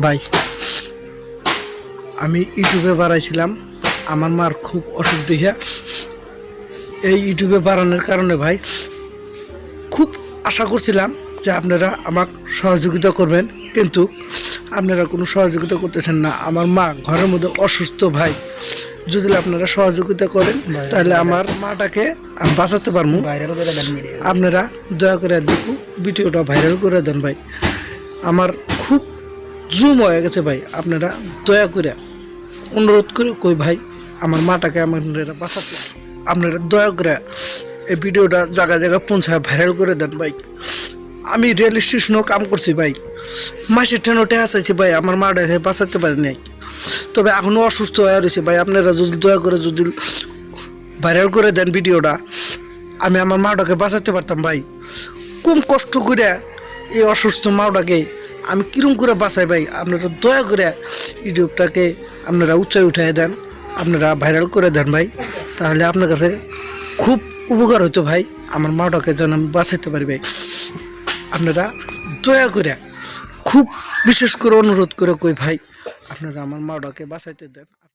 ভাই আমি ইউটিউবে বাড়াইছিলাম আমার মার খুব অসুখ দেখে এই ইউটিউবে বাড়ানোর কারণে ভাই খুব আশা করছিলাম যে আপনারা আমাকে সহযোগিতা করবেন, কিন্তু আপনারা কোনো সহযোগিতা করতেছেন না। আমার মা ঘরের মধ্যে অসুস্থ ভাই, যদি আপনারা সহযোগিতা করেন তাহলে আমার মাটাকে আমি বাঁচাতে পারবো। আপনারা দয়া করে দেখুন, ভিডিওটা ভাইরাল করে দেন ভাই। আমার খুব জুম হয়ে গেছে ভাই, আপনারা দয়া করে অনুরোধ করে কই ভাই আমার মাটাকে আপনারা বাঁচাতে, আপনারা দয়া করে এই ভিডিওটা জায়গায় জায়গায় পৌঁছায় ভাইরাল করে দেন ভাই। আমি রেল স্টেশনেও কাম করছি ভাই, মাসের ট্রেনও চাইছি ভাই, আমার মাটাকে বাঁচাতে পারি নাই, তবে এখনও অসুস্থ হয়ে রয়েছে ভাই। আপনারা যদি দয়া করে যদি ভাইরাল করে দেন ভিডিওটা, আমি আমার মাটাকে বাঁচাতে পারতাম ভাই। কম কষ্ট করে এই অসুস্থ মাটাকে আমি কিরম করে বাঁচাই ভাই। আপনারা দয়া করে ইউটিউবটাকে আপনারা উচ্চায় উঠাই দেন, আপনারা ভাইরাল করে দেন ভাই, তাহলে আপনার কাছে খুব উপকার হতো ভাই। আমার মাটাকে যেন আমি বাঁচাতে পারি ভাই। আপনারা দয়া করে খুব বিশেষ করে অনুরোধ করে কই ভাই আপনারা আমার মাটাকে বাঁচাইতে দেন।